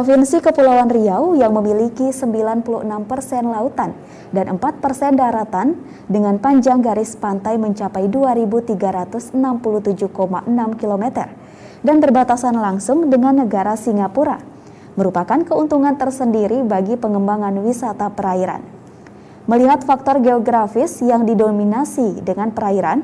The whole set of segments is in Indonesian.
Provinsi Kepulauan Riau yang memiliki 96% lautan dan 4% daratan dengan panjang garis pantai mencapai 2.367,6 km dan berbatasan langsung dengan negara Singapura, merupakan keuntungan tersendiri bagi pengembangan wisata perairan. Melihat faktor geografis yang didominasi dengan perairan,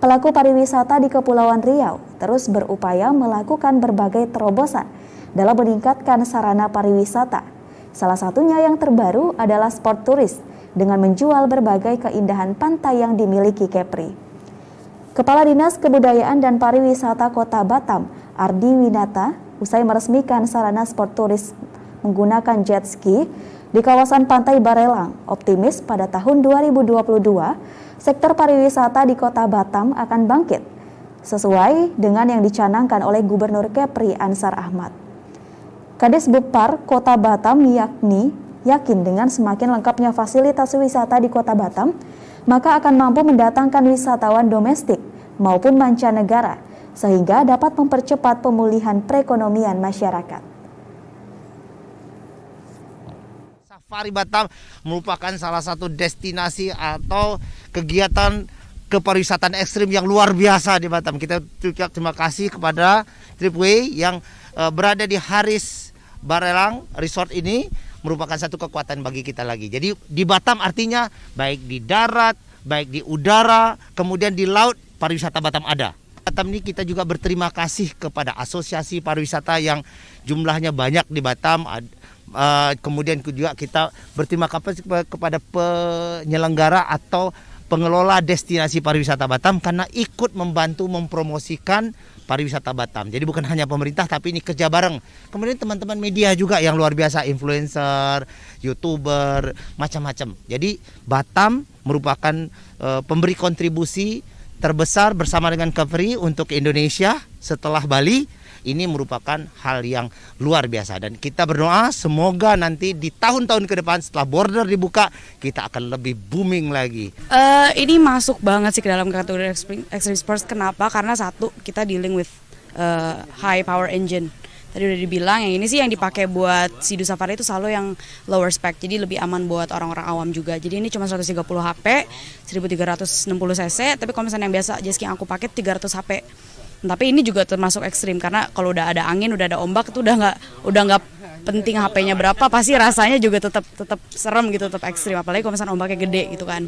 pelaku pariwisata di Kepulauan Riau terus berupaya melakukan berbagai terobosan dalam meningkatkan sarana pariwisata. Salah satunya yang terbaru adalah sport turis dengan menjual berbagai keindahan pantai yang dimiliki Kepri. Kepala Dinas Kebudayaan dan Pariwisata Kota Batam, Ardi Winata, usai meresmikan sarana sport turis menggunakan jet ski di kawasan Pantai Barelang, optimis pada tahun 2022 sektor pariwisata di Kota Batam akan bangkit sesuai dengan yang dicanangkan oleh Gubernur Kepri Ansar Ahmad. Kadis Bupar Kota Batam yakin dengan semakin lengkapnya fasilitas wisata di Kota Batam, maka akan mampu mendatangkan wisatawan domestik maupun mancanegara, sehingga dapat mempercepat pemulihan perekonomian masyarakat. Safari Batam merupakan salah satu destinasi atau kegiatan kepariwisataan ekstrim yang luar biasa di Batam. Kita ucap terima kasih kepada Tripway yang berada di Haris Barelang Resort ini, merupakan satu kekuatan bagi kita lagi. Jadi di Batam artinya baik di darat, baik di udara, kemudian di laut pariwisata Batam ada. Batam ini kita juga berterima kasih kepada asosiasi pariwisata yang jumlahnya banyak di Batam. Kemudian juga kita berterima kasih kepada penyelenggara atau pengelola destinasi pariwisata Batam karena ikut membantu mempromosikan pariwisata Batam. Jadi bukan hanya pemerintah tapi ini kerja bareng. Kemudian teman-teman media juga yang luar biasa, influencer, YouTuber, macam-macam. Jadi Batam merupakan pemberi kontribusi terbesar bersama dengan Kepri untuk Indonesia setelah Bali. Ini merupakan hal yang luar biasa dan kita berdoa semoga nanti di tahun-tahun ke depan setelah border dibuka kita akan lebih booming lagi. Ini masuk banget sih ke dalam kategori extreme sports. Kenapa? Karena satu, kita dealing with high power engine. Tadi udah dibilang yang ini sih yang dipakai buat Sea-Doo Safari itu selalu yang lower spec, jadi lebih aman buat orang-orang awam juga. Jadi ini cuma 130 HP, 1360 cc, tapi kalau misalnya yang biasa jet ski yang aku pakai 300 HP. Tapi ini juga termasuk ekstrim karena kalau udah ada angin, udah ada ombak itu udah nggak penting HP-nya berapa, pasti rasanya juga tetap serem gitu, tetap ekstrim. Apalagi kalau misalnya ombaknya gede gitu kan.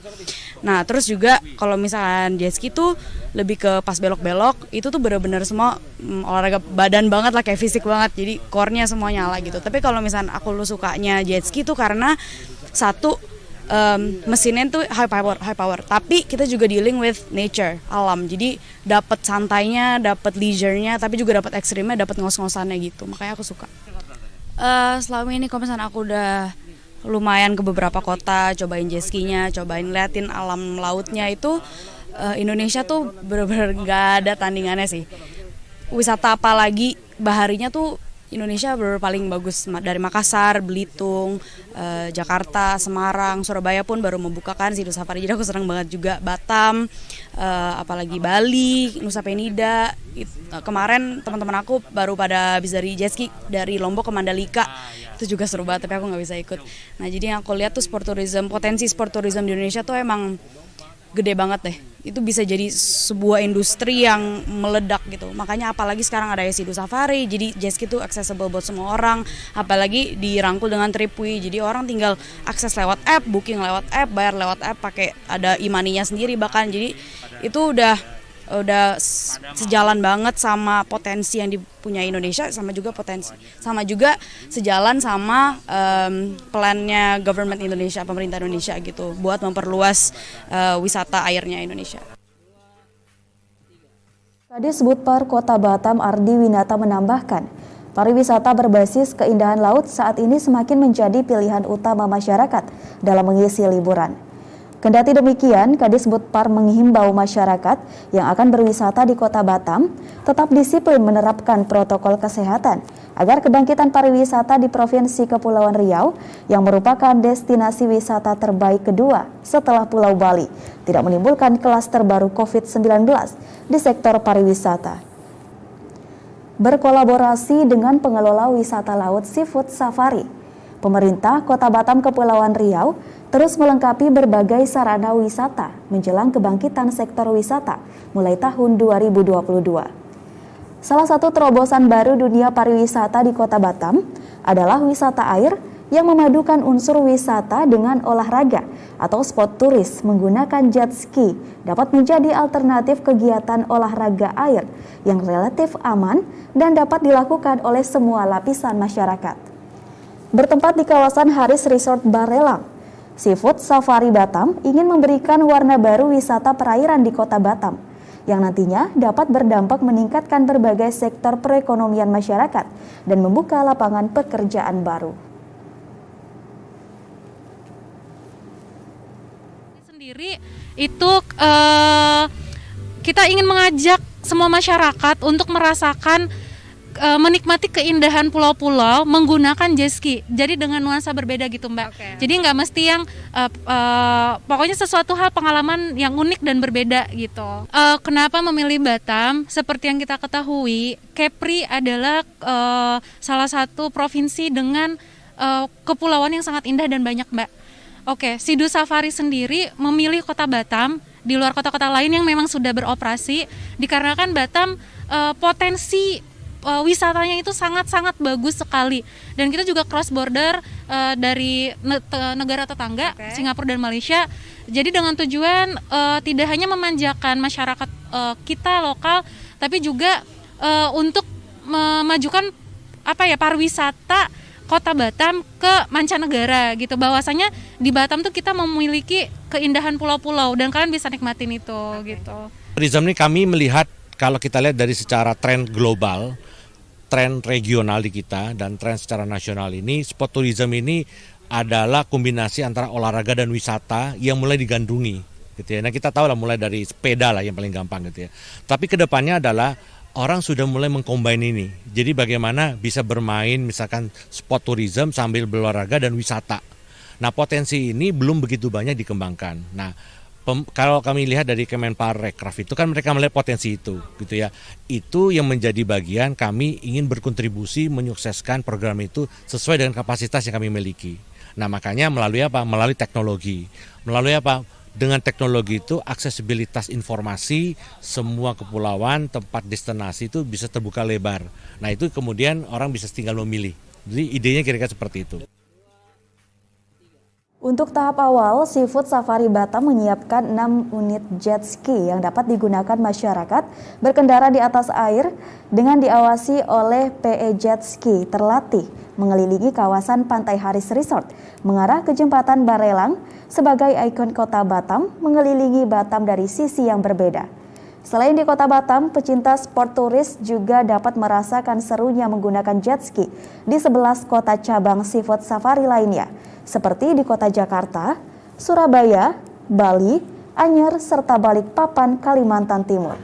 Nah terus juga kalau misalkan jet ski tuh lebih ke pas belok-belok itu tuh benar-benar semua olahraga badan banget lah, kayak fisik banget. Jadi core-nya semua nyala gitu. Tapi kalau misalkan aku sukanya jet ski tuh karena satu, mesinnya tuh high power, tapi kita juga dealing with nature, alam. Jadi dapat santainya, dapat leisure-nya, tapi juga dapat ekstrimnya, dapat ngos-ngosannya gitu. Makanya aku suka. Selama ini kalau misalnya aku udah lumayan ke beberapa kota, cobain jet ski-nya, cobain liatin alam lautnya itu, Indonesia tuh benar-benar gak ada tandingannya sih. Wisata apalagi baharinya tuh Indonesia paling bagus, dari Makassar, Belitung, Jakarta, Semarang, Surabaya pun baru membukakan Sea-Doo Safari. Jadi aku senang banget juga. Batam, apalagi Bali, Nusa Penida. Kemarin teman-teman aku baru pada habis dari jet ski dari Lombok ke Mandalika. Itu juga seru banget, tapi aku nggak bisa ikut. Nah jadi yang aku lihat tuh sport tourism, potensi sport tourism di Indonesia tuh emang gede banget deh. Itu bisa jadi sebuah industri yang meledak gitu. Makanya apalagi sekarang ada Sea-Doo Safari, jadi jet ski itu accessible buat semua orang. Apalagi dirangkul dengan Tripway, jadi orang tinggal akses lewat app, booking lewat app, bayar lewat app, pakai ada e-money-nya sendiri bahkan. Jadi itu udah sejalan banget sama potensi yang dipunyai Indonesia, sama juga sejalan sama plannya government Indonesia, pemerintah Indonesia gitu, buat memperluas wisata airnya Indonesia. Kadis Bupar Kota Batam Ardi Winata menambahkan, pariwisata berbasis keindahan laut saat ini semakin menjadi pilihan utama masyarakat dalam mengisi liburan. Kendati demikian, Kadis Bupar menghimbau masyarakat yang akan berwisata di Kota Batam tetap disiplin menerapkan protokol kesehatan agar kebangkitan pariwisata di Provinsi Kepulauan Riau yang merupakan destinasi wisata terbaik kedua setelah Pulau Bali tidak menimbulkan klaster baru COVID-19 di sektor pariwisata. Berkolaborasi dengan pengelola wisata laut Seafood Safari, pemerintah Kota Batam Kepulauan Riau terus melengkapi berbagai sarana wisata menjelang kebangkitan sektor wisata mulai tahun 2022. Salah satu terobosan baru dunia pariwisata di Kota Batam adalah wisata air yang memadukan unsur wisata dengan olahraga atau spot turis menggunakan jet ski dapat menjadi alternatif kegiatan olahraga air yang relatif aman dan dapat dilakukan oleh semua lapisan masyarakat. Bertempat di kawasan Haris Resort Barelang, Seafood Safari Batam ingin memberikan warna baru wisata perairan di Kota Batam yang nantinya dapat berdampak meningkatkan berbagai sektor perekonomian masyarakat dan membuka lapangan pekerjaan baru. Sendiri itu kita ingin mengajak semua masyarakat untuk merasakan menikmati keindahan pulau-pulau menggunakan jet ski. Jadi dengan nuansa berbeda gitu, Mbak. Jadi nggak mesti yang pokoknya sesuatu hal pengalaman yang unik dan berbeda gitu. Kenapa memilih Batam? Seperti yang kita ketahui, Kepri adalah salah satu provinsi dengan kepulauan yang sangat indah dan banyak, Mbak. Sidu Safari sendiri memilih Kota Batam di luar kota-kota lain yang memang sudah beroperasi dikarenakan Batam potensi wisatanya itu sangat-sangat bagus sekali, dan kita juga cross border dari negara tetangga Singapura dan Malaysia. Jadi dengan tujuan tidak hanya memanjakan masyarakat kita lokal, tapi juga untuk memajukan pariwisata Kota Batam ke mancanegara gitu. Bahwasanya di Batam tuh kita memiliki keindahan pulau-pulau dan kalian bisa nikmatin itu gitu. Tourism ini kami melihat, kalau kita lihat dari secara tren global, tren regional di kita dan tren secara nasional ini, sport tourism ini adalah kombinasi antara olahraga dan wisata yang mulai digandrungi gitu ya. Nah, kita tahu lah mulai dari sepeda lah yang paling gampang gitu ya. Tapi kedepannya adalah orang sudah mulai mengcombine ini. Jadi bagaimana bisa bermain misalkan sport tourism sambil berolahraga dan wisata. Nah, potensi ini belum begitu banyak dikembangkan. Nah, kalau kami lihat dari Kemenparekraf itu kan mereka melihat potensi itu gitu ya. Itu yang menjadi bagian kami ingin berkontribusi menyukseskan program itu sesuai dengan kapasitas yang kami miliki. Nah, makanya melalui apa? Melalui teknologi. Melalui apa? Dengan teknologi itu aksesibilitas informasi semua kepulauan, tempat destinasi itu bisa terbuka lebar. Nah, itu kemudian orang bisa tinggal memilih. Jadi idenya kira-kira seperti itu. Untuk tahap awal, Seafood Safari Batam menyiapkan 6 unit jet ski yang dapat digunakan masyarakat berkendara di atas air dengan diawasi oleh PE Jet Ski terlatih mengelilingi kawasan Pantai Haris Resort mengarah ke Jembatan Barelang sebagai ikon Kota Batam mengelilingi Batam dari sisi yang berbeda. Selain di Kota Batam, pecinta sport turis juga dapat merasakan serunya menggunakan jet ski di 11 kota cabang Seafood Safari lainnya, seperti di Kota Jakarta, Surabaya, Bali, Anyer, serta Balikpapan, Kalimantan Timur.